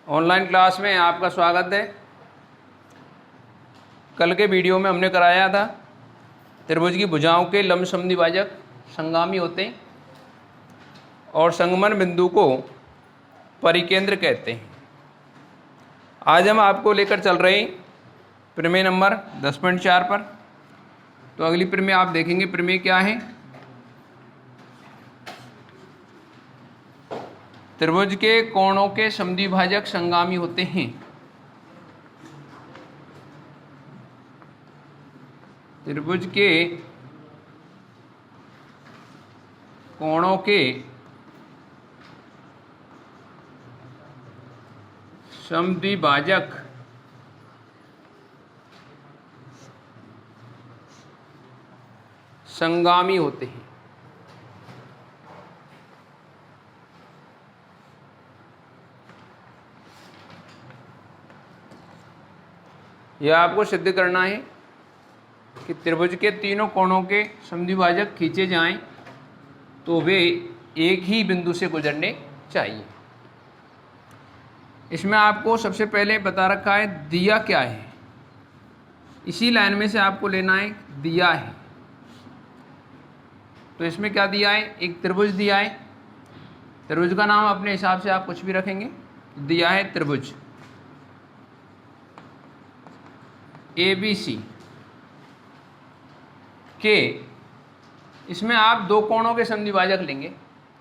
Online class में आपका स्वागत है। कल के वीडियो में हमने कराया था त्रिभुज की भुजाओं के लंब समद्विभाजक संगामी होते हैं और संगमन बिंदु को परिकेंद्र कहते हैं। आज हम आपको लेकर चल रहे हैं प्रमेय नंबर 10.4 पर। तो अगली प्रमेय आप देखेंगे। प्रमेय क्या है? त्रिभुज के कोणों के समद्विभाजक संगामी होते हैं। त्रिभुज के कोणों के समद्विभाजक संगामी होते हैं। यह आपको सिद्ध करना है कि त्रिभुज के तीनों कोणों के समद्विभाजक खींचे जाएं तो वे एक ही बिंदु से गुजरने चाहिए। इसमें आपको सबसे पहले बता रखा है दिया क्या है। इसी लाइन में से आपको लेना है दिया है। तो इसमें क्या दिया है? एक त्रिभुज दिया है। त्रिभुज का नाम अपने हिसाब से आप कुछ भी रखेंगे। दिया है त्रिभुज ABC के, इसमें आप दो कोणों के समद्विभाजक लेंगे।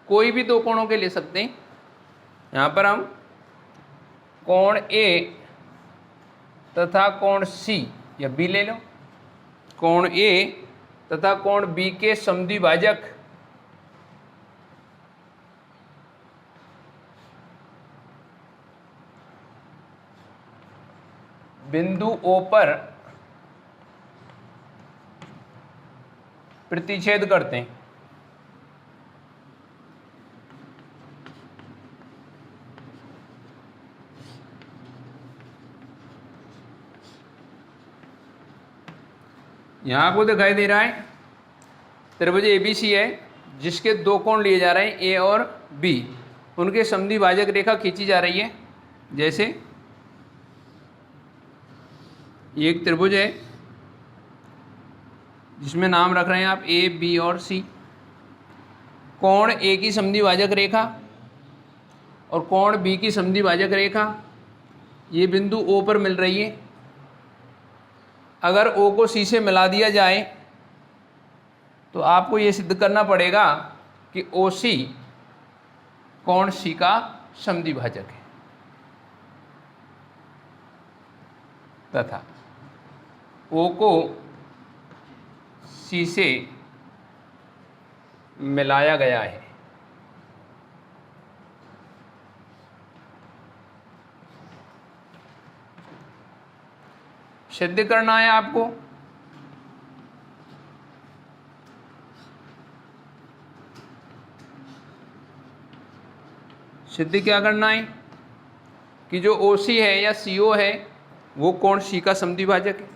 कोई भी दो कोणों के ले सकते हैं। यहाँ पर हम कोण A तथा कोण C या B ले लो। कोण A तथा कोण B के समद्विभाजक बिंदु O पर प्रतिच्छेद करते हैं। यहां आपको दिखाई दे रहा है त्रिभुज ABC है जिसके दो कोण लिए जा रहे हैं A और B। उनके समद्विभाजक रेखा खींची जा रही है। जैसे ये एक त्रिभुज है जिसमें नाम रख रहे हैं आप A, B और C। कोण A की समद्विभाजक रेखा और कोण B की समद्विभाजक रेखा ये बिंदु O पर मिल रही है। अगर O को C से मिला दिया जाए तो आपको ये सिद्ध करना पड़ेगा कि OC कोण C का समद्विभाजक है तथा O को C से मिलाया गया है। सिद्ध करना है आपको सिद्ध क्या करना है कि जो OC है या CO है वो कोण C का समद्विभाजक है।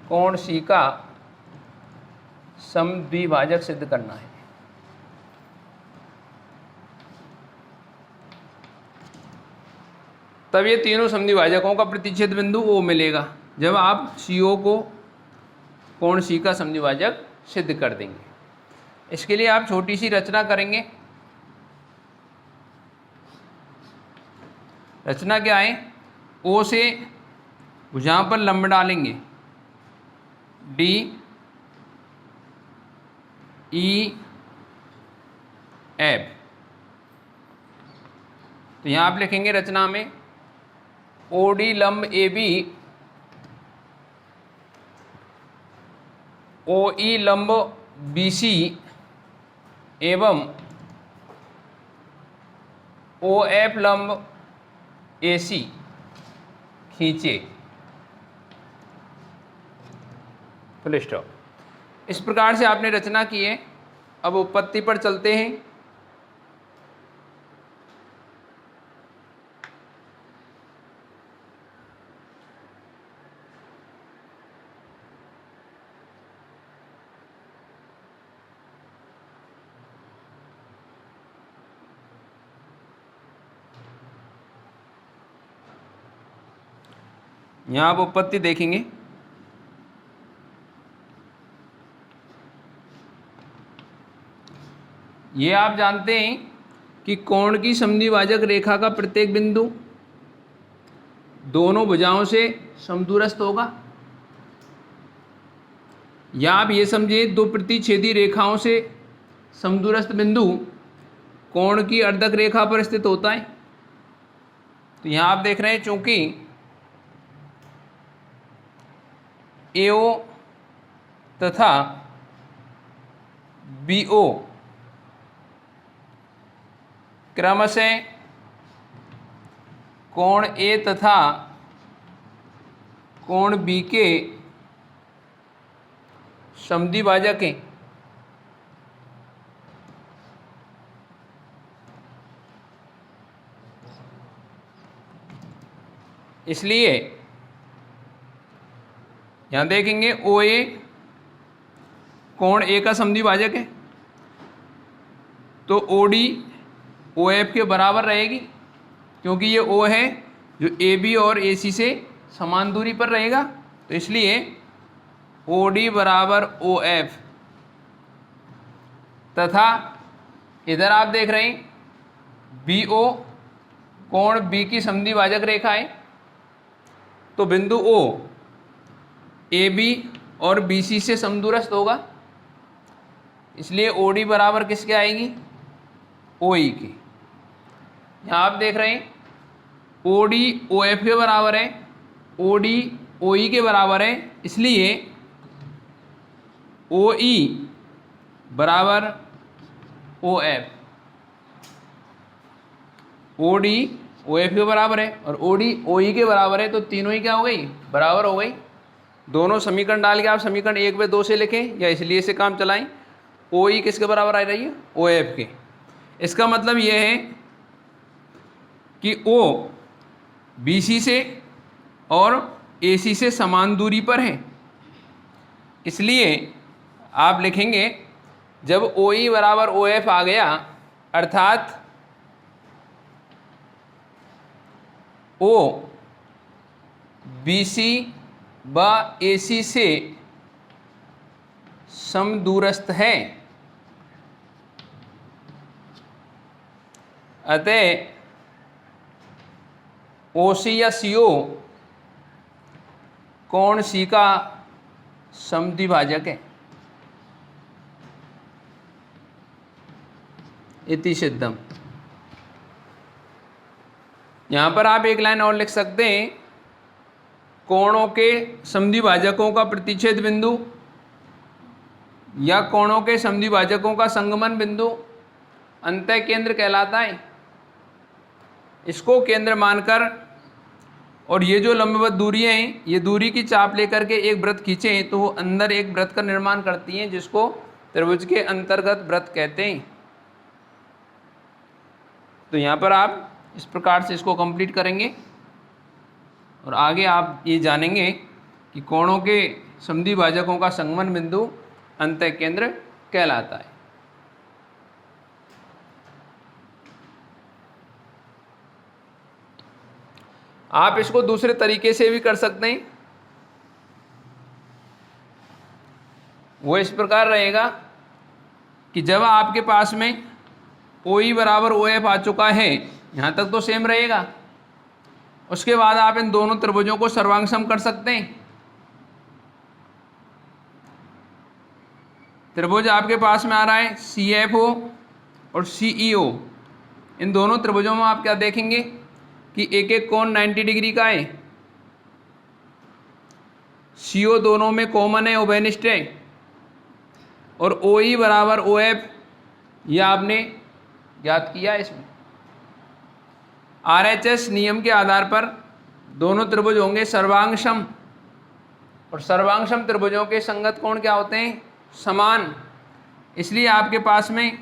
कोण C का समद्विभाजक सिद्ध करना है। तब ये तीनों समद्विभाजकों का प्रतिच्छेद बिंदु O मिलेगा जब आप CO को कोण C का समद्विभाजक सिद्ध कर देंगे। इसके लिए आप छोटी सी रचना करेंगे। रचना क्या है? O से भुजाओं पर लंब डालेंगे D E F। तो यहाँ आप लिखेंगे रचना में OD लंब AB OE लंब BC एवं OF लंब AC खींचे। Full stop. इस प्रकार से आपने रचना की है। अब उत्पत्ति पर चलते हैं। यहाँ आप उपपत्ति देखेंगे, ये आप जानते हैं कि कोण की समद्विभाजक रेखा का प्रत्येक बिंदु दोनों भुजाओं से समदूरस्थ होगा, या आप ये समझिए दो प्रतिच्छेदी रेखाओं से समदूरस्थ बिंदु कोण की अर्धक रेखा पर स्थित होता है। तो यहाँ आप देख रहे हैं चूंकि AO तथा BO क्रमशः कोण A तथा कोण B के समद्विभाजक हैं, इसलिए यहां देखेंगे OA कोण A का समद्विभाजक है, तो OD OF के बराबर रहेगी, क्योंकि ये O है जो AB और AC से समान दूरी पर रहेगा, तो इसलिए OD बराबर OF। तथा इधर आप देख रहे हैं BO कोण B की समद्विभाजक रेखा है, तो बिंदु O AB और BC से समदूरस्थ होगा, इसलिए OD बराबर किसके आएगी, OE की। यहाँ आप देख रहे हैं OD OF के बराबर है, OD OE के बराबर है, इसलिए OE बराबर OF। OD OF के बराबर है और OD OE के बराबर है, तो तीनों ही क्या हो गई, बराबर हो गई। दोनों समीकरण डाल के आप समीकरण 1 पे 2 से लिखें या इसलिए से काम चलाएं। OE किसके बराबर आ रही है, OF के। इसका मतलब यह है कि O BC से और AC से समान दूरी पर है, इसलिए आप लिखेंगे जब OE बराबर OF आ गया, अर्थात O BC व AC से समदूरस्थ है, अतः OC या CO कोण C का समद्विभाजक है, इति सिद्धम। यहाँ पर आप एक लाइन और लिख सकते हैं, कोणों के समद्विभाजकों का प्रतिच्छेद बिंदु या कोणों के समद्विभाजकों का संगमन बिंदु अंतः केंद्र कहलाता है। इसको केंद्र मानकर और ये जो लंबवत दूरियां हैं, ये दूरी की चाप लेकर के एक वृत्त खींचें तो वो अंदर एक वृत्त का निर्माण करती हैं, जिसको त्रिभुज के अंतर्गत वृत्त कहते हैं। तो यहाँ पर आप इस प्रकार से इसको कंप्लीट करेंगे और आगे आप ये जानेंगे कि कोणों के समद्विभाजकों का संगमन बिंदु अंतः केंद्र कहलाता है। आप इसको दूसरे तरीके से भी कर सकते हैं, वो इस प्रकार रहेगा कि जब आपके पास में OE बराबर OF आ चुका है, यहाँ तक तो सेम रहेगा, उसके बाद आप इन दोनों त्रिभुजों को सर्वांग सम कर सकते हैं। त्रिभुज आपके पास में आ रहा है CFO और CEO, इन दोनों त्रिभुजों में आप क्या देखेंगे कि एक एक कोण 90 डिग्री का है, CO दोनों में कॉमन है, उभयनिष्ठ है, और OE बराबर OF यह आपने ज्ञात किया। इसमें RHS नियम के आधार पर दोनों त्रिभुज होंगे सर्वांग सम, और सर्वांग सम त्रिभुजों के संगत कोण क्या होते हैं, समान। इसलिए आपके पास में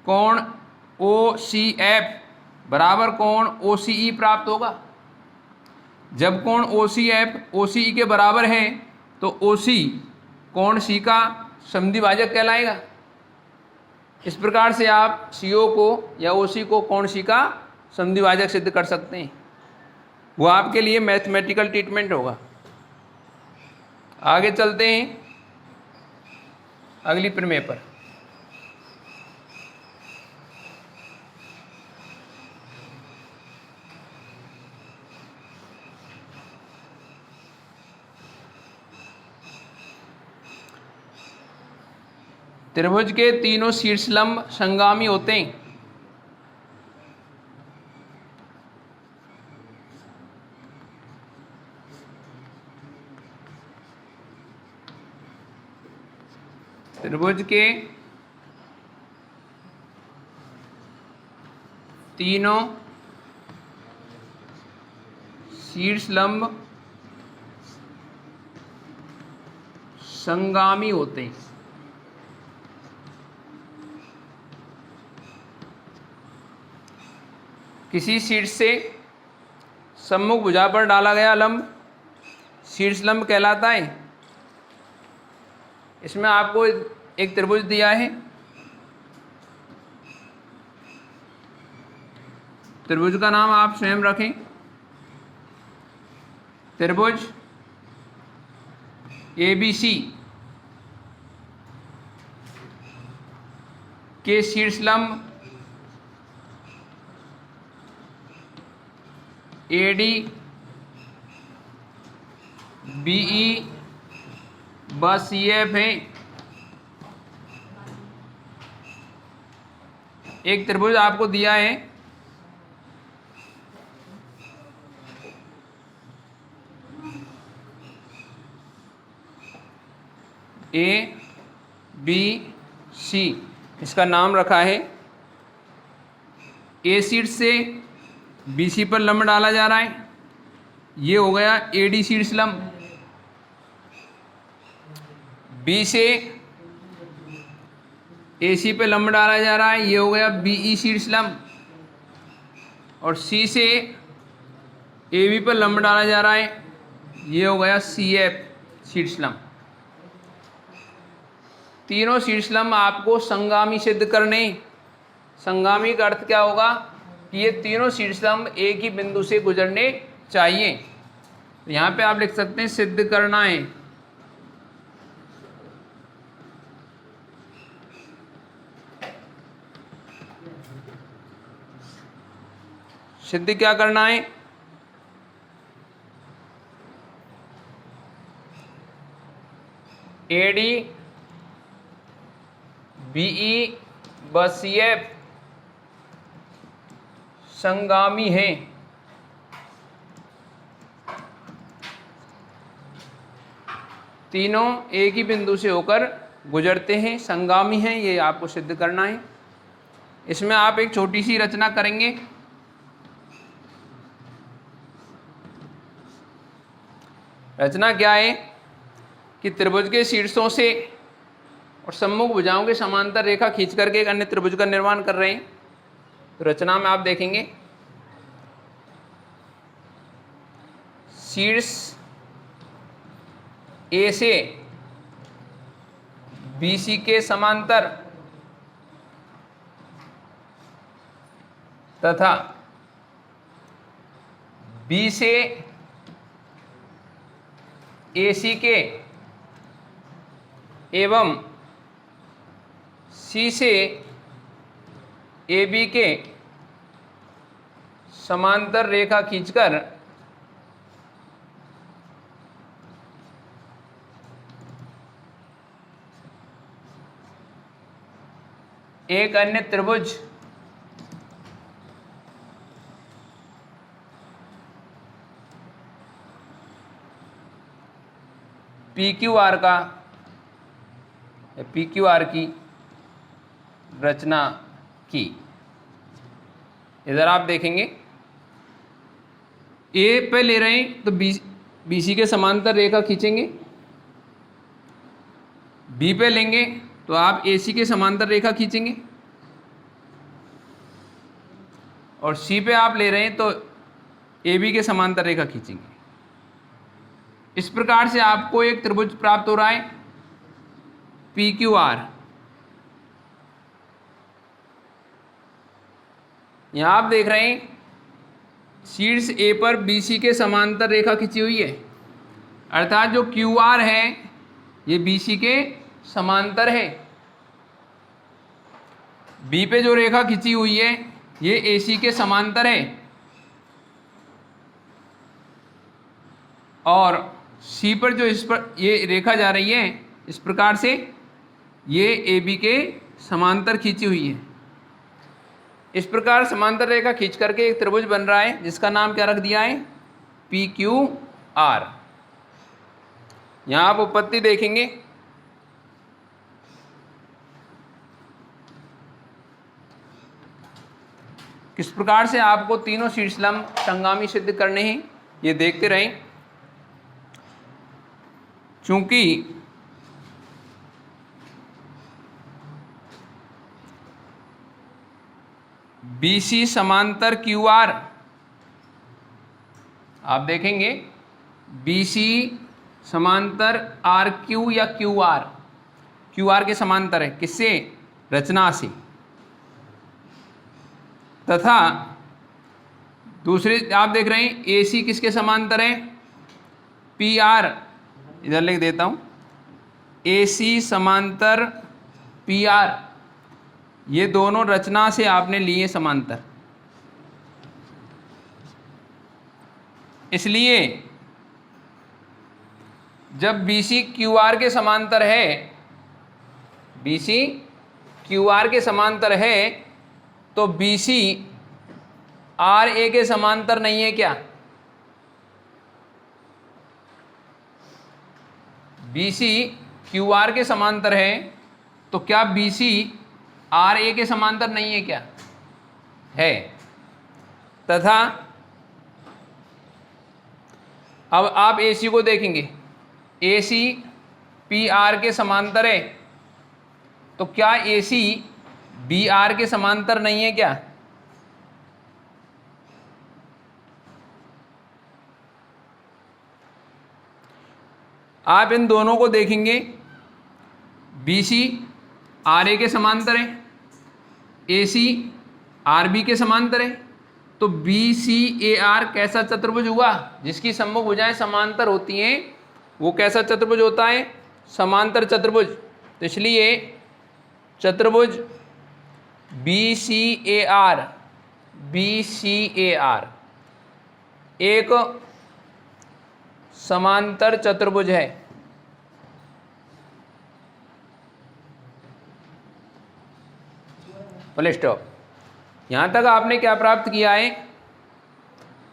कोण OCF बराबर कोण OCE प्राप्त होगा। जब कोण OCF OCE के बराबर है तो OC कोण C का समद्विभाजक कहलाएगा। इस प्रकार से आप CO को या OC को कोण C का समद्विभाजक सिद्ध कर सकते हैं। वो आपके लिए मैथमेटिकल ट्रीटमेंट होगा। आगे चलते हैं अगली प्रमेय पर। त्रिभुज के तीनों शीर्षलंब संगामी होते हैं। त्रिभुज के तीनों शीर्षलंब संगामी होते हैं। किसी शीर्ष से सम्मुख भुजा पर डाला गया लंब शीर्षलंब कहलाता है। इसमें आपको एक त्रिभुज दिया है। त्रिभुज का नाम आप स्वयं रखें। त्रिभुज ABC के शीर्षलंब AD BE व CF है। एक त्रिभुज आपको दिया है ABC, इसका नाम रखा है। A शीर्ष से BC पर लंब डाला जा रहा है, ये हो गया AD शीर्षलंब। B से AC पे लंब डाला जा रहा है, ये हो गया BE शीर्षलंब। और C से AB पर लंब डाला जा रहा है, ये हो गया CF शीर्षलंब। तीनों शीर्षलंब आपको संगामी सिद्ध करने। संगामी का अर्थ क्या होगा कि ये तीनों शीर्षलंब एक ही बिंदु से गुजरने चाहिए। यहाँ पे आप लिख सकते हैं सिद्ध करना है। सिद्ध क्या करना है? AD BE व CF संगामी हैं। तीनों एक ही बिंदु से होकर गुजरते हैं, संगामी हैं, ये आपको सिद्ध करना है। इसमें आप एक छोटी सी रचना करेंगे। रचना क्या है कि त्रिभुज के शीर्षों से और सम्मुख भुजाओं के समांतर रेखा खींच करके एक अन्य त्रिभुज का निर्माण कर रहे हैं। तो रचना में आप देखेंगे शीर्ष A से BC के समांतर तथा B से AC के एवं C से AB के समांतर रेखा खींचकर एक अन्य त्रिभुज PQR का PQR की रचना की। इधर आप देखेंगे A पे ले रहे हैं तो BC के समांतर रेखा खींचेंगे। B पे लेंगे तो आप AC के समांतर रेखा खींचेंगे। और C पे आप ले रहे हैं तो AB के समांतर रेखा खींचेंगे। इस प्रकार से आपको एक त्रिभुज प्राप्त हो रहा है PQR। यहां आप देख रहे हैं शीर्ष ए पर BC के समांतर रेखा खींची हुई है, अर्थात जो QR है ये BC के समांतर है। B पे जो रेखा खींची हुई है ये AC के समांतर है, और C पर जो इस पर ये रेखा जा रही है इस प्रकार से ये AB के समांतर खींची हुई है। इस प्रकार समांतर रेखा खींच करके एक त्रिभुज बन रहा है जिसका नाम क्या रख दिया है, PQR। यहाँ आप उत्पत्ति देखेंगे, किस प्रकार से आपको तीनों शीर्षलंब संगामी सिद्ध करने हैं ये देखते रहें। चूंकि BC समांतर QR, आप देखेंगे BC समांतर RQ या QR के समांतर है, किससे, रचना से। तथा दूसरे आप देख रहे हैं AC किसके समांतर है, PR, इधर लिख देता हूं, AC समांतर PR, ये दोनों रचना से आपने लिए समांतर। इसलिए जब BC QR के समांतर है, BC QR के समांतर है, तो BC RA के समांतर नहीं है क्या? BC QR के समांतर है तो क्या BC RA के समांतर नहीं है क्या? है। तथा अब आप AC को देखेंगे, AC PR के समांतर है, तो क्या AC BR के समांतर नहीं है क्या? आप इन दोनों को देखेंगे, BC RA के समांतर है, AC RB के समांतर है, तो BCAR कैसा चतुर्भुज हुआ? जिसकी सम्मुख भुजाएं समांतर होती हैं वो कैसा चतुर्भुज होता है? समांतर चतुर्भुज। तो इसलिए चतुर्भुज BCAR एक समांतर चतुर्भुज है। Full stop. यहां तक आपने क्या प्राप्त किया है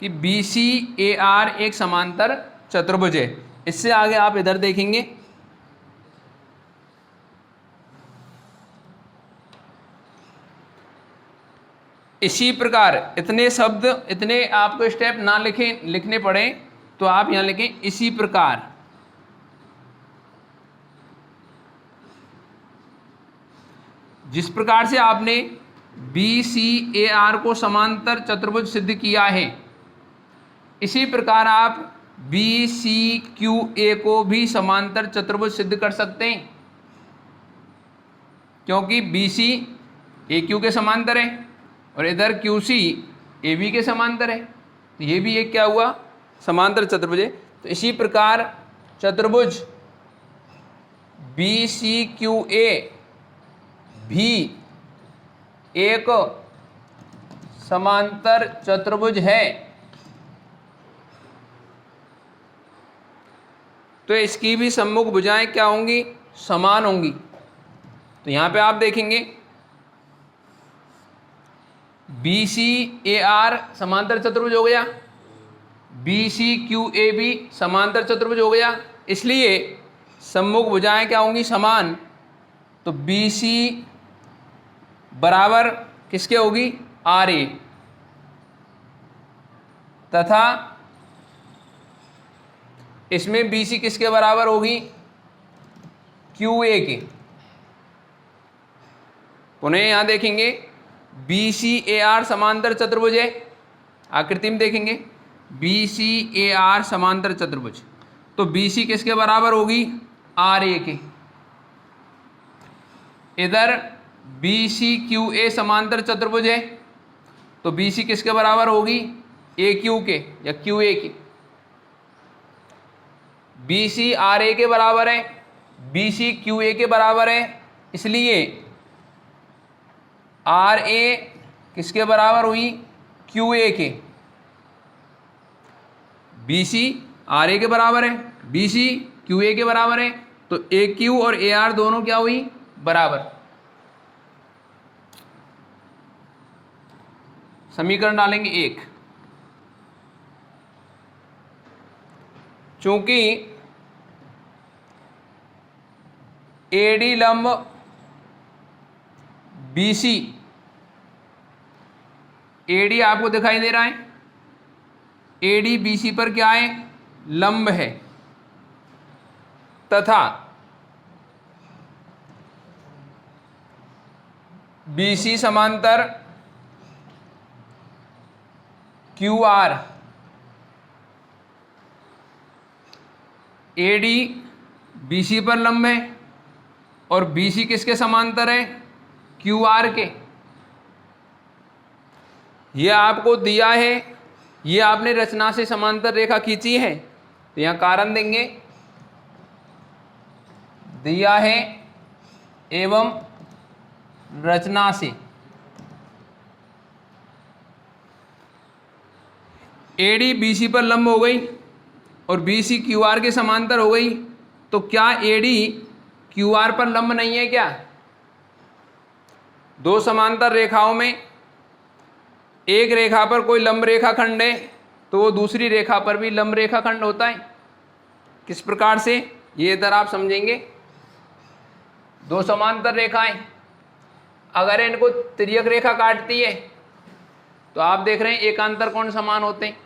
कि BCAR एक समांतर चतुर्भुज है। इससे आगे आप इधर देखेंगे, इसी प्रकार इतने शब्द, इतने आपको स्टेप ना लिखने पड़े तो आप यहां लिखें इसी प्रकार। जिस प्रकार से आपने BCAR को समांतर चतुर्भुज सिद्ध किया है, इसी प्रकार आप BCQA को भी समांतर चतुर्भुज सिद्ध कर सकते हैं, क्योंकि BC AQ के समांतर है और इधर QC AB के समांतर है, तो ये भी एक क्या हुआ? समांतर चतुर्भुज है। तो इसी प्रकार चतुर्भुज BCQA भी एक समांतर चतुर्भुज है। तो इसकी भी सम्मुख भुजाएं क्या होंगी? समान होंगी। तो यहां पे आप देखेंगे BCAR समांतर चतुर्भुज हो गया, BCQA भी समांतर चतुर्भुज हो गया, इसलिए सम्मुख भुजाएं क्या होंगी? समान। तो BC बराबर किसके होगी? RA, तथा इसमें BC किसके बराबर होगी? QA के। पुनः यहां देखेंगे BCAR समांतर चतुर्भुज है, आकृति में देखेंगे BCAR समांतर चतुर्भुज, तो BC किसके बराबर होगी? RA के। इधर BCQA समांतर चतुर्भुज है, तो BC किसके बराबर होगी? ए क्यू के या क्यू ए के। बी सी आर ए के बराबर है, बी सी क्यू ए के बराबर है, इसलिए आर ए किसके बराबर हुई? क्यू ए के। बी सी आर ए के बराबर है, बी सी क्यू ए के बराबर है, तो ए क्यू और ए आर दोनों क्या हुई? बराबर। समीकरण डालेंगे 1। चूंकि एडी लंब बीसी, एडी आपको दिखाई दे रहा है, एडी बीसी पर क्या है? लंब है, तथा बीसी समांतर क्यू आर, एडी बीसी पर लंब है और बीसी किसके समांतर है? क्यू आर के। ये आपको दिया है, ये आपने रचना से समांतर रेखा खींची है, तो यहां कारण देंगे दिया है एवं रचना से। एडी बीसी पर लंब हो गई और बीसी क्यू आर के समांतर हो गई, तो क्या एडी क्यू आर पर लंब नहीं है क्या? दो समांतर रेखाओं में एक रेखा पर कोई लंब रेखा खंड है तो वो दूसरी रेखा पर भी लंब रेखा खंड होता है। किस प्रकार से? ये इधर आप समझेंगे। दो समांतर रेखाएं अगर इनको तिर्यक रेखा काटती है तो आप देख रहे हैं एकांतर कोण समान होते हैं,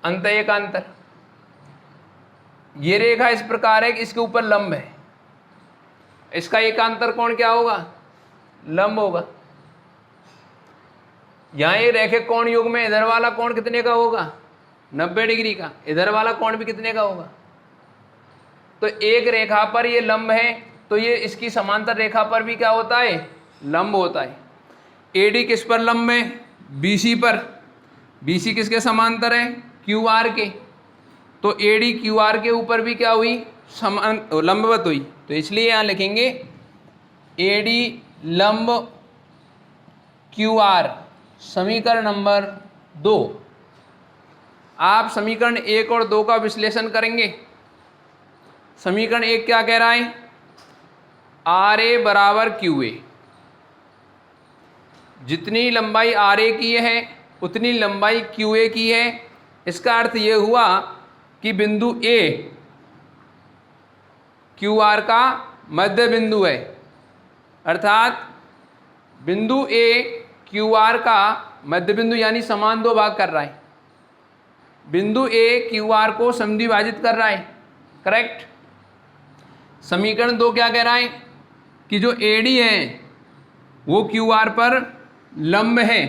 अंत एकांतर। ये रेखा इस प्रकार है कि इसके ऊपर लंब है, इसका एकांतर कोण क्या होगा? लंब होगा। यहां ये रैखिक कोण युग में इधर वाला कोण कितने का होगा? 90 डिग्री का। इधर वाला कोण भी कितने का होगा? तो एक रेखा पर ये लंब है तो ये इसकी समांतर रेखा पर भी क्या होता है? लंब होता है। एडी किस पर लंब है? बीसी पर। बीसी किसके समांतर है? क्यू आर के। तो एडी क्यू आर के ऊपर भी क्या हुई? समान लंबवत हुई। तो इसलिए यहां लिखेंगे एडी लंब क्यू आर। समीकरण नंबर 2। आप समीकरण 1 और 2 का विश्लेषण करेंगे। समीकरण 1 क्या कह रहा है? आर ए बराबर क्यू ए। जितनी लंबाई आर ए की है उतनी लंबाई क्यू ए की है। इसका अर्थ ये हुआ कि बिंदु ए क्यू आर का मध्य बिंदु है, अर्थात बिंदु ए क्यू आर का मध्य बिंदु यानी समान दो भाग कर रहा है। बिंदु ए क्यू आर को समद्विभाजित कर रहा है, करेक्ट। समीकरण 2 क्या कह रहा है? कि जो एडी है वो क्यू आर पर लंब है,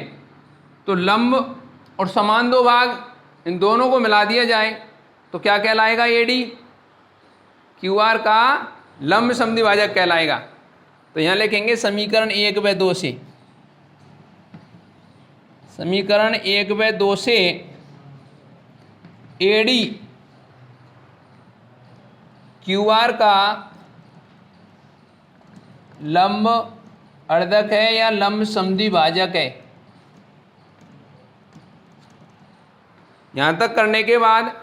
तो लंब और समान दो भाग इन दोनों को मिला दिया जाए तो क्या कहलाएगा? एडी क्यू आर का लंब समद्विभाजक कहलाएगा। तो यहाँ लिखेंगे समीकरण 1 व 2 से, समीकरण 1 व 2 से एडी क्यू आर का लंब अर्धक है या लंब समद्विभाजक है। यहां तक करने के बाद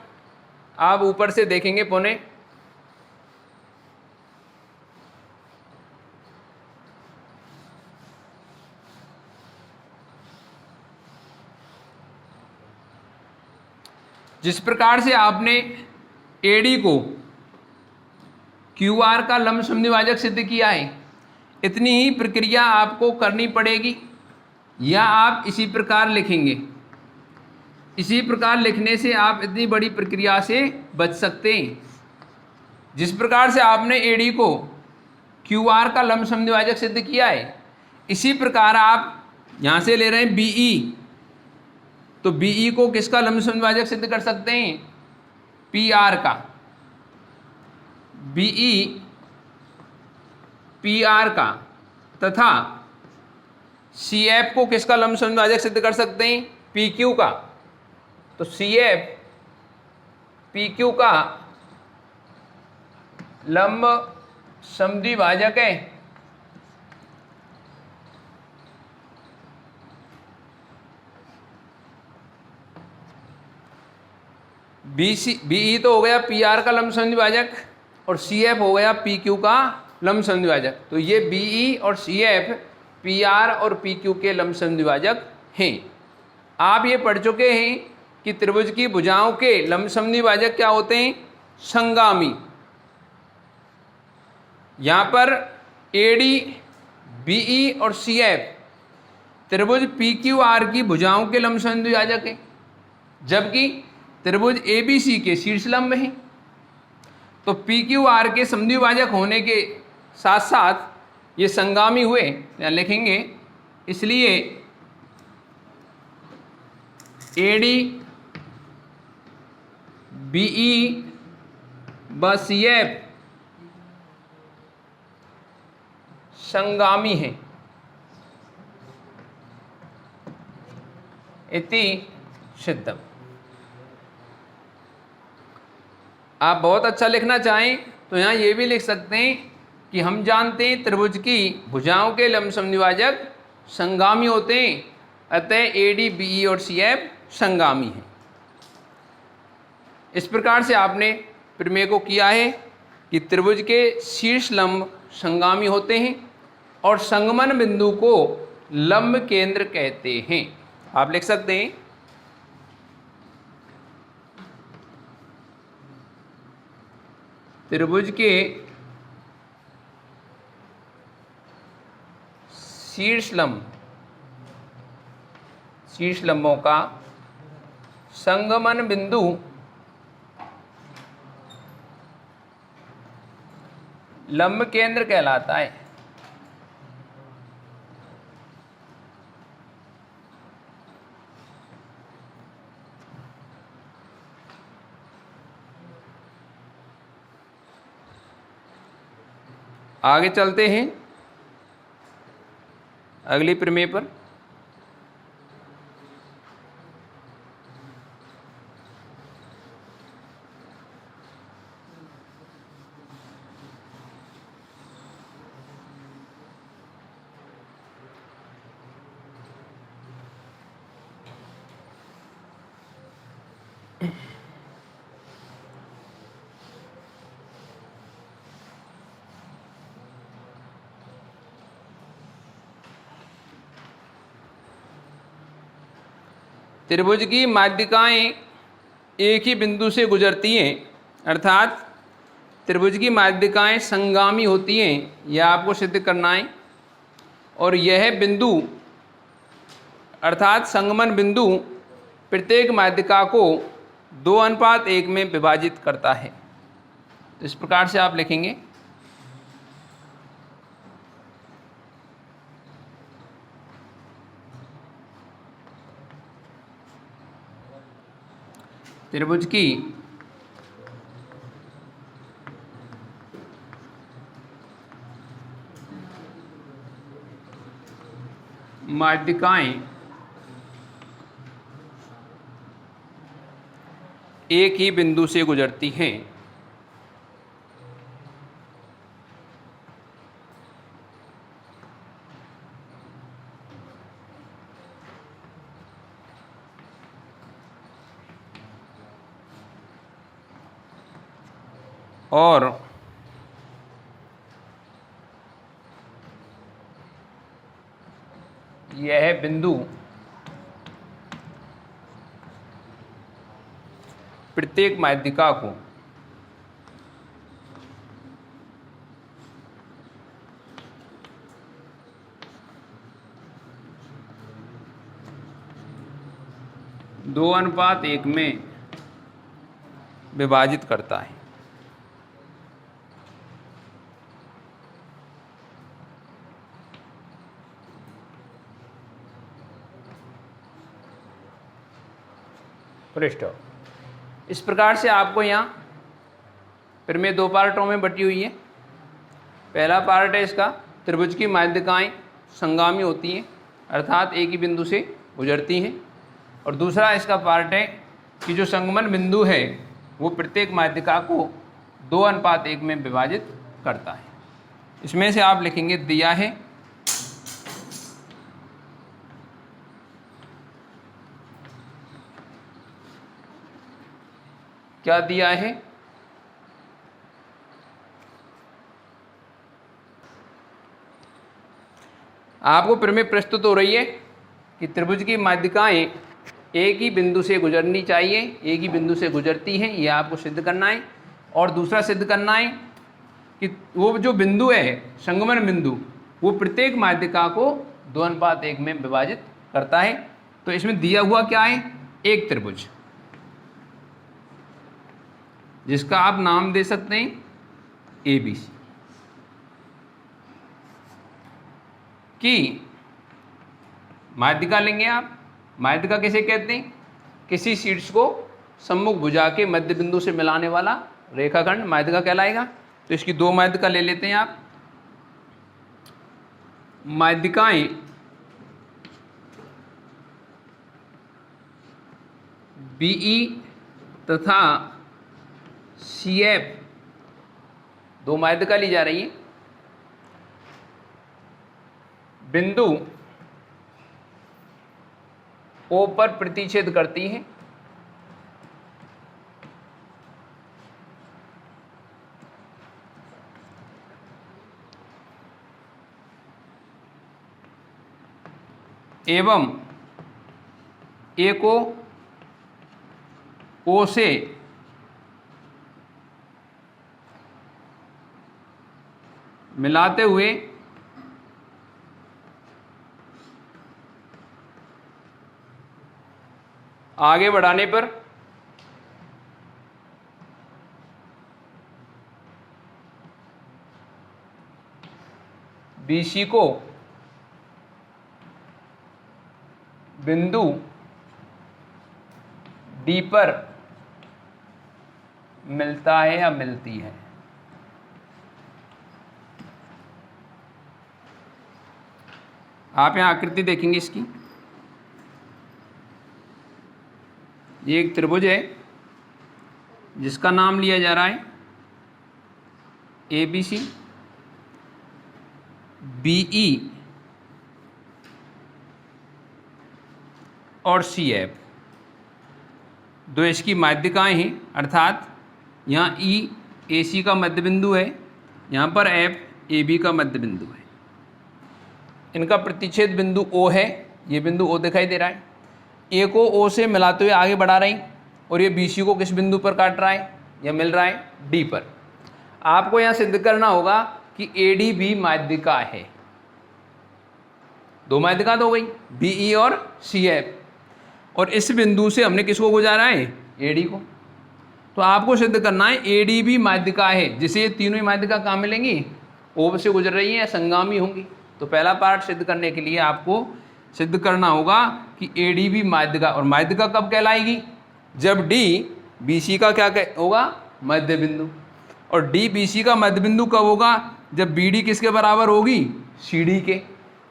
आप ऊपर से देखेंगे पुनः जिस प्रकार से आपने एडी को क्यू आर का लंब समद्विभाजक सिद्ध किया है, इतनी ही प्रक्रिया आपको करनी पड़ेगी, या आप इसी प्रकार लिखेंगे। इसी प्रकार लिखने से आप इतनी बड़ी प्रक्रिया से बच सकते हैं। जिस प्रकार से आपने एडी को क्यू आर का लंब समद्विभाजक सिद्ध किया है, इसी प्रकार आप यहाँ से ले रहे हैं बीई, तो बीई को किसका लंब समद्विभाजक सिद्ध कर सकते हैं? पी आर का। बीई पी आर का, तथा सी एफ को किसका लंब समद्विभाजक सिद्ध कर सकते हैं? पी क्यू का, तो सी एफ पी क्यू का लंब समद्विभाजक है। बीई तो हो गया पी आर का लंब समद्विभाजक और सी एफ हो गया पी क्यू का लंब समद्विभाजक। तो ये बीई और सी एफ पी आर और पी क्यू के लंब समद्विभाजक हैं। आप ये पढ़ चुके हैं कि त्रिभुज की भुजाओं के लंब समद्विभाजक क्या होते हैं? संगामी। यहाँ पर एडी, बीई और सी एफ त्रिभुज पी क्यू आर की भुजाओं के लंब समद्विभाजक हैं, जबकि त्रिभुज एबीसी के शीर्ष लंब हैं। तो पी क्यू आर के समद्विभाजक होने के साथ साथ ये संगामी हुए, यहाँ लिखेंगे, इसलिए एडी, बीई व सी एफ संगामी हैं। इति सिद्धम। आप बहुत अच्छा लिखना चाहें तो यहाँ ये भी लिख सकते हैं कि हम जानते हैं त्रिभुज की भुजाओं के लंब समद्विभाजक संगामी होते हैं, अतः एडी, बीई और सी एफ संगामी हैं। इस प्रकार से आपने प्रमेय को किया है कि त्रिभुज के शीर्ष लंब संगामी होते हैं और संगमन बिंदु को लंब केंद्र कहते हैं। आप लिख सकते हैं त्रिभुज के शीर्ष लंबों का संगमन बिंदु लंब केंद्र कहलाता है। आगे चलते हैं अगली प्रमेय पर। त्रिभुज की माध्यिकाएं एक ही बिंदु से गुजरती हैं, अर्थात त्रिभुज की माध्यिकाएं संगामी होती हैं, यह आपको सिद्ध करना है। और यह बिंदु अर्थात संगमन बिंदु प्रत्येक माध्यिका को 2:1 में विभाजित करता है। तो इस प्रकार से आप लिखेंगे त्रिभुज की माध्यिकाएं एक ही बिंदु से गुजरती हैं। और यह बिंदु प्रत्येक माध्यिका को दो अनुपात एक में विभाजित करता है। पृष्ठ। इस प्रकार से आपको यहाँ प्रमेय 2 पार्टों में बटी हुई है। पहला पार्ट है इसका, त्रिभुज की माध्यिकाएं संगामी होती हैं, अर्थात एक ही बिंदु से गुजरती हैं। और दूसरा इसका पार्ट है कि जो संगमन बिंदु है वो प्रत्येक माध्यिका को 2:1 में विभाजित करता है। इसमें से आप लिखेंगे दिया है क्या दिया है, आपको प्रमेय प्रस्तुत हो रही है कि त्रिभुज की माध्यिकाएं एक ही बिंदु से गुजरनी चाहिए, एक ही बिंदु से गुजरती हैं, ये आपको सिद्ध करना है। और दूसरा सिद्ध करना है कि वो जो बिंदु है संगमन बिंदु वो प्रत्येक माध्यिका को 2:1 में विभाजित करता है। तो इसमें दिया हुआ क्या है, एक त्रिभुज जिसका आप नाम दे सकते हैं ABC की माध्यिका लेंगे आप। माध्यिका किसे कहते हैं, किसी शीर्ष को सम्मुख भुजा के मध्य बिंदु से मिलाने वाला रेखाखंड माध्यिका कहलाएगा। तो इसकी 2 माध्यिका ले लेते हैं आप। माध्यिकाएं BE तथा CF 2 माध्यिका ली जा रही है। बिंदु O पर प्रतिच्छेद करती है। एवं A को O से मिलाते हुए आगे बढ़ाने पर BC को बिंदु D पर मिलता है या मिलती है। आप यहां आकृति देखेंगे इसकी, ये एक त्रिभुज है जिसका नाम लिया जा रहा है ABC, BE और CF 2 इसकी माध्यिकाएं हैं, अर्थात यहाँ E AC का मध्य बिंदु है, यहाँ पर F AB का मध्य बिंदु है। इनका प्रतिच्छेद बिंदु O है, ये बिंदु O दिखाई दे रहा है। A को O से मिलाते हुए आगे बढ़ा रहे हैं और ये BC को किस बिंदु पर काट रहा है, या मिल रहा है D पर। आपको यहाँ सिद्ध करना होगा कि AD भी माध्यिका है। 2 माध्यिका तो हो गई BE और CF, और इस बिंदु से हमने किसको गुजारा है, AD को। तो आपको सिद्ध करना है AD भी माध्यिका है, जिसे ये तीनों ही माध्यिका कहाँ मिलेंगी, O से गुजर रही है या संगामी होंगी। तो पहला पार्ट सिद्ध करने के लिए आपको सिद्ध करना होगा कि AD भी माध्यिका, और माध्यिका कब कहलाएगी, जब D BC का क्या होगा, मध्य बिंदु। और D BC का मध्य बिंदु कब होगा, जब BD किसके बराबर होगी, CD के।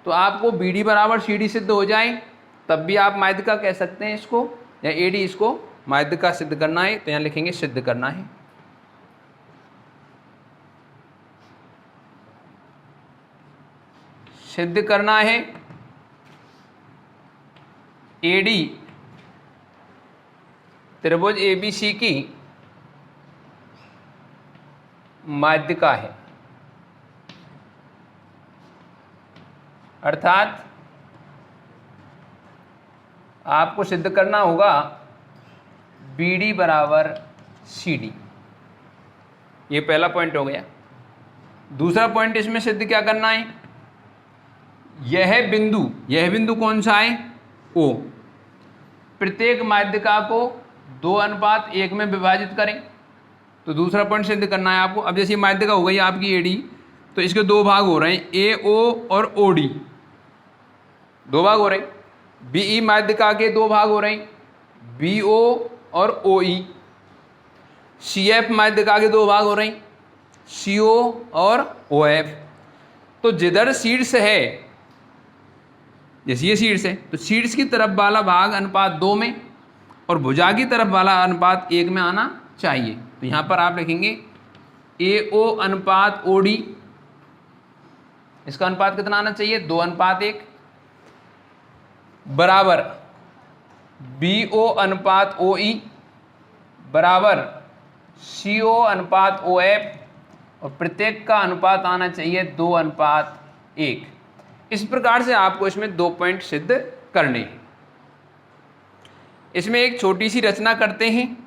तो आपको BD बराबर CD सिद्ध हो जाए तब भी आप माध्यिका कह सकते हैं इसको, या AD इसको माध्यिका सिद्ध करना है तो यहाँ लिखेंगे सिद्ध करना है। सिद्ध करना है AD त्रिभुज ABC की माध्यिका है, अर्थात आपको सिद्ध करना होगा BD बराबर CD। ये पहला पॉइंट हो गया। दूसरा पॉइंट इसमें सिद्ध क्या करना है, यह बिंदु कौन सा है, O। प्रत्येक माध्यिका को 2:1 में विभाजित करें। तो दूसरा पॉइंट सिद्ध करना है आपको। अब जैसे माध्यिका हो गई आपकी AD, तो इसके 2 भाग हो रहे हैं, AO और OD 2 भाग हो रहे हैं। BE माध्यिका के 2 भाग हो रहे हैं, BO और OE। CF माध्यिका के 2 भाग हो रहे हैं, CO और OF। तो जिधर शीर्ष है जैसे ये शीर्ष है तो शीर्ष की तरफ वाला भाग अनुपात 2 में और भुजा की तरफ वाला अनुपात 1 में आना चाहिए। तो यहाँ पर आप लिखेंगे AO अनुपात OD, इसका अनुपात कितना आना चाहिए 2:1, बराबर BO अनुपात OE बराबर CO अनुपात OF, और प्रत्येक का अनुपात आना चाहिए 2:1। इस प्रकार से आपको इसमें 2 पॉइंट सिद्ध करने हैं। इसमें एक छोटी सी रचना करते हैं।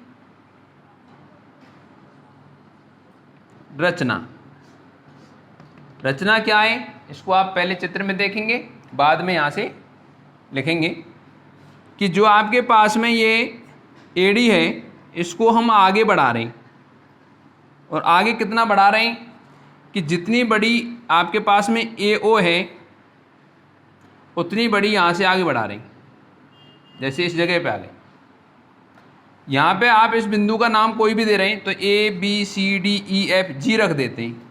रचना क्या है इसको आप पहले चित्र में देखेंगे, बाद में यहाँ से लिखेंगे कि जो आपके पास में ये AD है इसको हम आगे बढ़ा रहे हैं, और आगे कितना बढ़ा रहे हैं कि जितनी बड़ी आपके पास में AO है उतनी बड़ी यहाँ से आगे बढ़ा रहे हैं। जैसे इस जगह पे आ गए, यहाँ पे आप इस बिंदु का नाम कोई भी दे रहे हैं तो ABCDEFG रख देते हैं।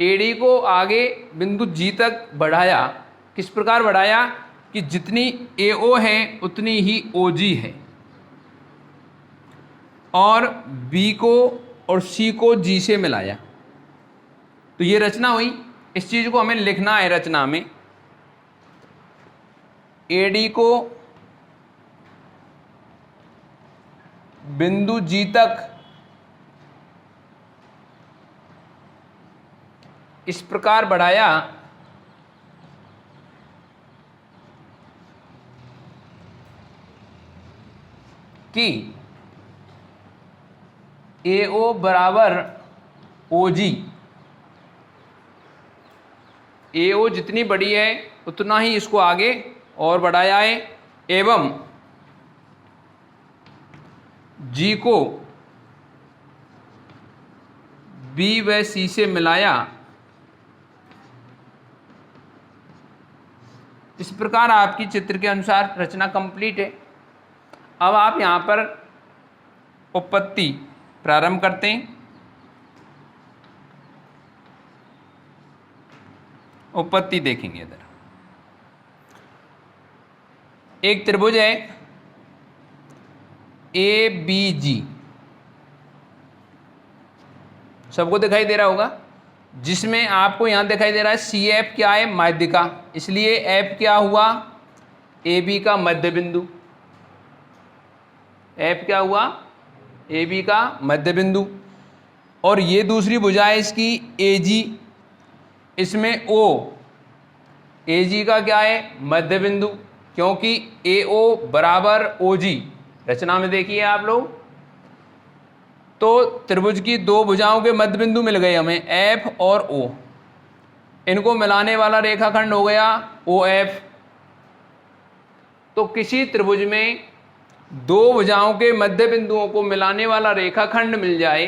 AD को आगे बिंदु G तक बढ़ाया, किस प्रकार बढ़ाया कि जितनी AO है उतनी ही OG है, और B को और C को G से मिलाया। तो ये रचना हुई। इस चीज़ को हमें लिखना है रचना में। AD को बिंदु G तक इस प्रकार बढ़ाया कि AO बराबर OG, AO जितनी बड़ी है उतना ही इसको आगे और बढ़ाया है, एवं G को B व C से मिलाया। इस प्रकार आपकी चित्र के अनुसार रचना कंप्लीट है। अब आप यहाँ पर उपपत्ति प्रारंभ करते हैं। उपपत्ति देखेंगे, इधर एक त्रिभुज है ABG, सबको दिखाई दे रहा होगा, जिसमें आपको यहाँ दिखाई दे रहा है CF क्या है माध्यिका, इसलिए F क्या हुआ AB का मध्य बिंदु। F क्या हुआ AB का मध्य बिंदु। और ये दूसरी भुजा है इसकी AG, इसमें O AG का क्या है मध्य बिंदु, क्योंकि AO बराबर OG। रचना में देखिए आप लोग, तो त्रिभुज की दो भुजाओं के मध्य बिंदु मिल गए हमें F और O, इनको मिलाने वाला रेखाखंड हो गया OF। तो किसी त्रिभुज में दो भुजाओं के मध्य बिंदुओं को मिलाने वाला रेखाखंड मिल जाए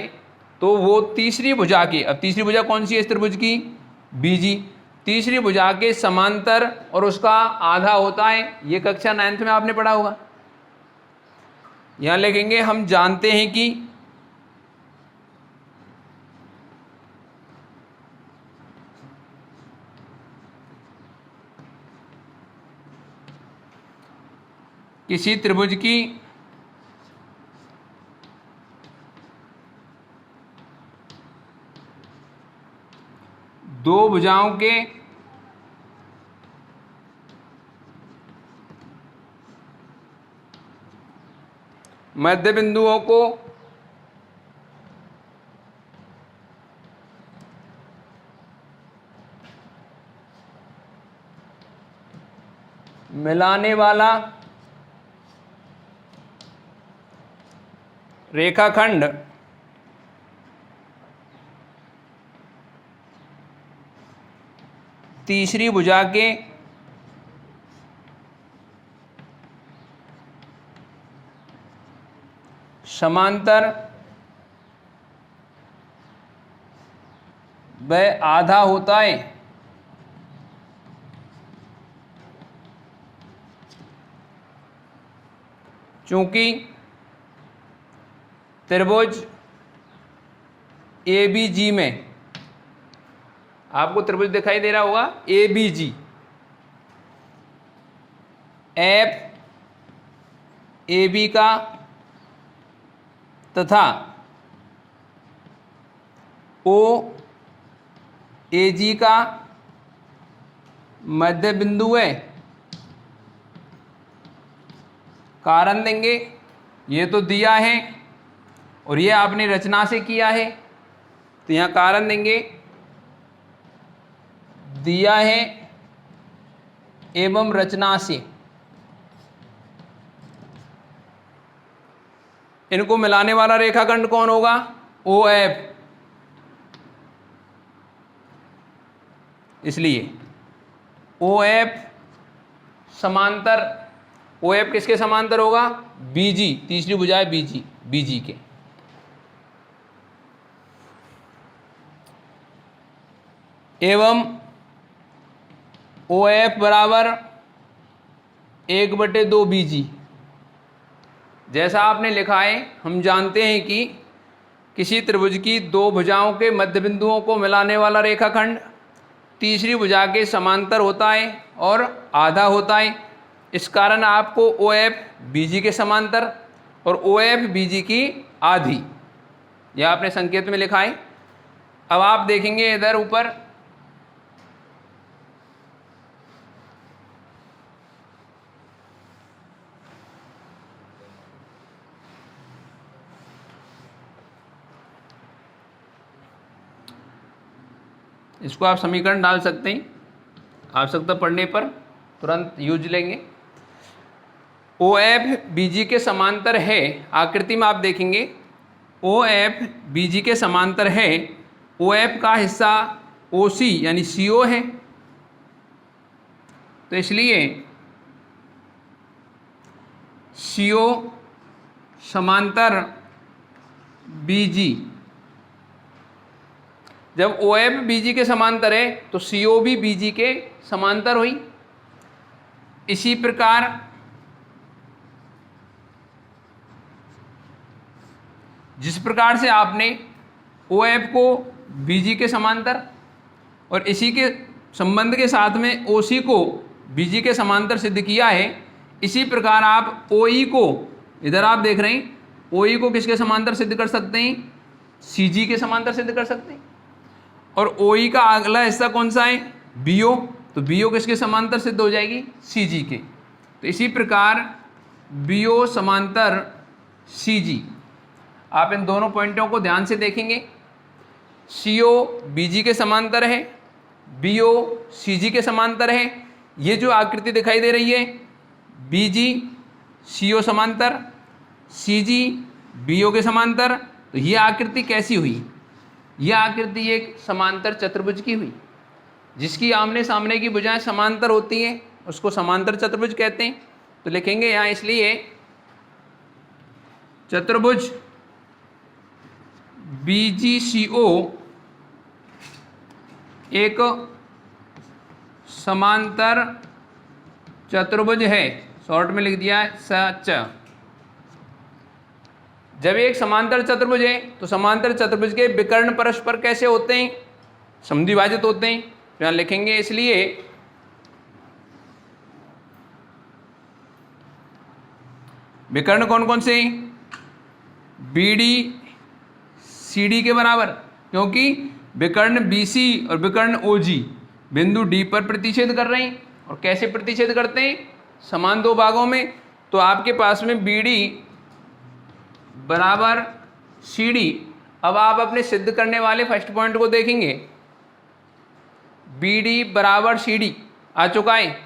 तो वो तीसरी भुजा की, अब तीसरी भुजा कौन सी है इस त्रिभुज की BG, तीसरी भुजा के समांतर और उसका आधा होता है। ये कक्षा 9th में आपने पढ़ा होगा। यहां लिखेंगे हम जानते हैं कि किसी त्रिभुज की दो भुजाओं के मध्य बिंदुओं को मिलाने वाला रेखाखंड तीसरी भुजा के समांतर व आधा होता है। चूंकि त्रिभुज ABG में, आपको त्रिभुज दिखाई दे रहा होगा ABG, एफ ए बी का तथा ओ ए जी का मध्य बिंदु है। कारण देंगे, ये तो दिया है और ये आपने रचना से किया है, तो यहाँ कारण देंगे दिया है एवं रचना से। इनको मिलाने वाला रेखाखंड कौन होगा? O F. इसलिए ओ एफ समांतर, ओ एफ किसके समांतर होगा? बीजी, तीसरी भुजा है बीजी, बीजी के। एवं ओ एफ बराबर 1/2 बीजी। जैसा आपने लिखा है, हम जानते हैं कि किसी त्रिभुज की दो भुजाओं के मध्य बिंदुओं को मिलाने वाला रेखाखंड तीसरी भुजा के समांतर होता है और आधा होता है। इस कारण आपको ओ एफ बीजी के समांतर और ओ एफ बीजी की आधी, यह आपने संकेत में लिखा है। अब आप देखेंगे इधर ऊपर, इसको आप समीकरण डाल सकते हैं, आवश्यकता पड़ने पर तुरंत यूज लेंगे। ओ एफ बीजी के समांतर है, आकृति में आप देखेंगे ओ एफ बीजी के समांतर है। ओ एफ का हिस्सा ओ सी यानी सी ओ है, तो इसलिए सी ओ समांतर बीजी। जब ओ एफ बीजी के समांतर है तो सी ओ भी बीजी के समांतर हुई। इसी प्रकार जिस प्रकार से आपने ओ एफ को बीजी के समांतर और इसी के संबंध के साथ में ओ सी को बीजी के समांतर सिद्ध किया है, इसी प्रकार आप ओ ई को, इधर आप देख रहे हैं, ओ ई को किसके समांतर सिद्ध कर सकते हैं? सी जी के समांतर सिद्ध कर सकते हैं। और ओ ई का अगला हिस्सा कौन सा है? बी ओ, तो बी ओ किसके समांतर सिद्ध हो जाएगी? सी जी के। तो इसी प्रकार बी ओ समांतर सी जी, आप इन दोनों पॉइंटों को ध्यान से देखेंगे। सी ओ बी जी के समांतर है, बी ओ सी जी के समांतर है। ये जो आकृति दिखाई दे रही है, बी जी सी ओ समांतर, सी जी बी ओ के समांतर, तो ये आकृति कैसी हुई? यह आकृति एक समांतर चतुर्भुज की हुई, जिसकी आमने सामने की भुजाएं समांतर होती हैं, उसको समांतर चतुर्भुज कहते हैं। तो लिखेंगे यहाँ इसलिए चतुर्भुज BGCO एक समांतर चतुर्भुज है, शॉर्ट में लिख दिया है सच। जब एक समांतर चतुर्भुज है तो समांतर चतुर्भुज के विकर्ण परस्पर कैसे होते हैं? समद्विभाजित होते हैं। तो यहाँ लिखेंगे इसलिए विकर्ण कौन कौन से? BD CD के बराबर, क्योंकि विकर्ण BC और विकर्ण OG बिंदु D पर प्रतिच्छेद कर रहे हैं। और कैसे प्रतिच्छेद करते हैं? समान दो भागों में। तो आपके पास में BD बराबर CD। अब आप अपने सिद्ध करने वाले फर्स्ट पॉइंट को देखेंगे, BD बराबर CD आ चुका है।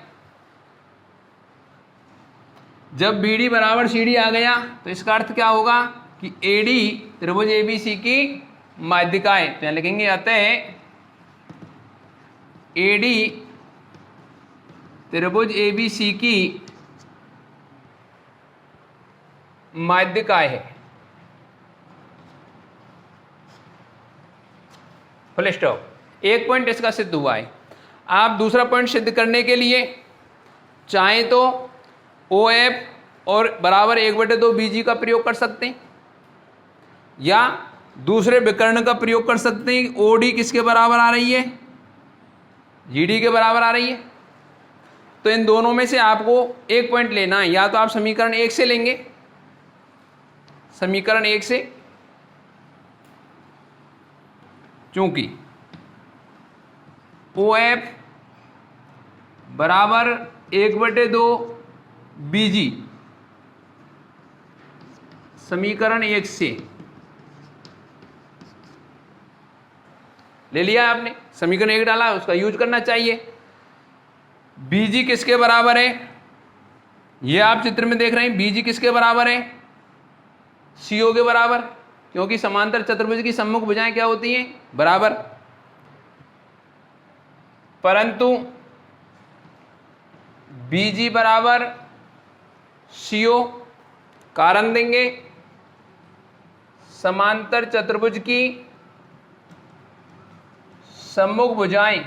जब BD बराबर CD आ गया तो इसका अर्थ क्या होगा कि AD त्रिभुज ABC की माध्यिका है। तो यहाँ लिखेंगे अतः AD त्रिभुज ABC की माध्यिका है। Full stop. एक पॉइंट इसका सिद्ध हुआ है। आप दूसरा पॉइंट सिद्ध करने के लिए चाहें तो OF और बराबर 1/2 BG का प्रयोग कर सकते हैं, या दूसरे विकर्ण का प्रयोग कर सकते हैं। OD किसके बराबर आ रही है? GD के बराबर आ रही है। तो इन दोनों में से आपको एक पॉइंट लेना है, या तो आप समीकरण 1 से लेंगे, समीकरण 1 से, चूंकि OF बराबर 1/2 BG, समीकरण 1 से ले लिया आपने, समीकरण 1 डाला, उसका यूज करना चाहिए। BG किसके बराबर है, ये आप चित्र में देख रहे हैं, BG किसके बराबर है, CO के बराबर, क्योंकि समांतर चतुर्भुज की सम्मुख भुजाएं क्या होती हैं, बराबर। परंतु BG बराबर CO, कारण देंगे समांतर चतुर्भुज की सम्मुख भुजाएं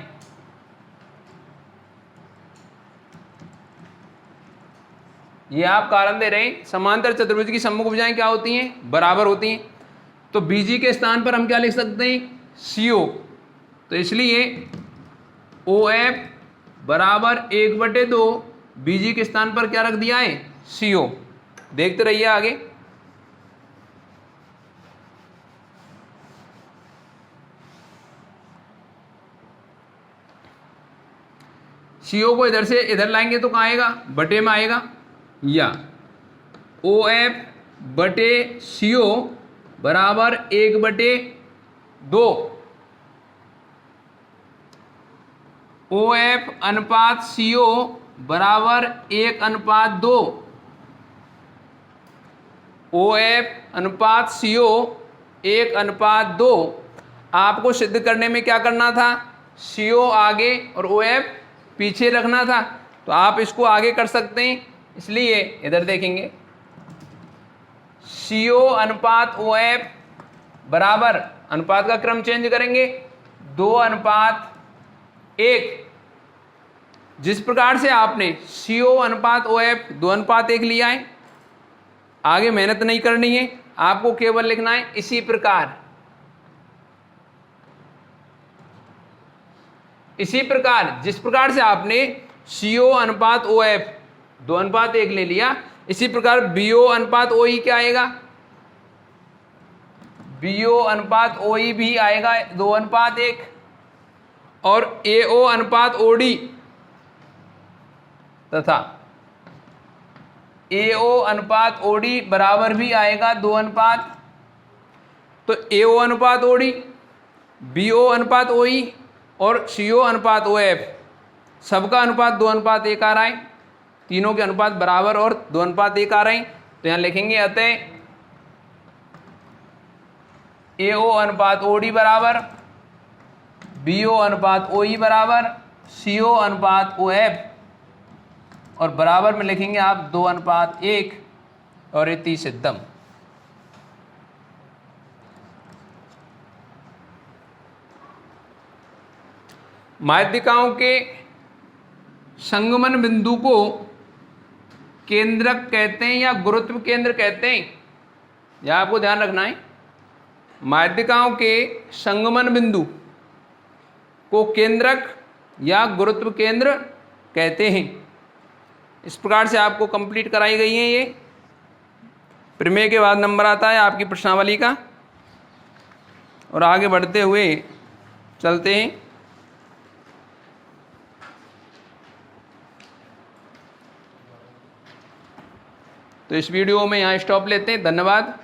ये आप कारण दे रहे हैं, समांतर चतुर्भुज की सम्मुख भुजाएं क्या होती हैं, बराबर होती हैं। तो BG के स्थान पर हम क्या लिख सकते हैं, CO। तो इसलिए OF बराबर 1/2 BG के स्थान पर क्या रख दिया है, CO। देखते रहिए आगे। CO को इधर से इधर लाएंगे तो कहाँ आएगा, बटे में आएगा, या OF बटे CO बराबर 1/2। OF अनुपात CO बराबर 1/2। OF अनुपात CO 1/2। आपको सिद्ध करने में क्या करना था, CO आगे और OF पीछे रखना था, तो आप इसको आगे कर सकते हैं। इसलिए इधर देखेंगे, CO अनुपात OF बराबर, अनुपात का क्रम चेंज करेंगे, 2:1। जिस प्रकार से आपने CO अनुपात OF 2:1 लिया है, आगे मेहनत नहीं करनी है, आपको केवल लिखना है इसी प्रकार। इसी प्रकार जिस प्रकार से आपने CO अनुपात OF 2:1 ले लिया, इसी प्रकार BO अनुपात OE क्या आएगा, BO अनुपात OE भी आएगा 2:1, और AO अनुपात OD तथा AO अनुपात OD बराबर भी आएगा 2:1। तो AO अनुपात OD, BO अनुपात OE और CO अनुपात OF सबका अनुपात 2:1 आ रहा है, तीनों के अनुपात बराबर और 2:1 आ रहे हैं। तो यहाँ लिखेंगे अतः AO अनुपात OD बराबर, BO अनुपात OE बराबर, CO अनुपात OF, और बराबर में लिखेंगे आप 2:1, और इति सिद्धम। माध्यिकाओं के संगमन बिंदु को केंद्रक कहते हैं या गुरुत्व केंद्र कहते हैं, यह आपको ध्यान रखना है। माध्यिकाओं के संगमन बिंदु को केंद्रक या गुरुत्व केंद्र कहते हैं। इस प्रकार से आपको कंप्लीट कराई गई है। ये प्रमेय के बाद नंबर आता है आपकी प्रश्नावली का, और आगे बढ़ते हुए चलते हैं। तो इस वीडियो में यहाँ स्टॉप लेते हैं। धन्यवाद।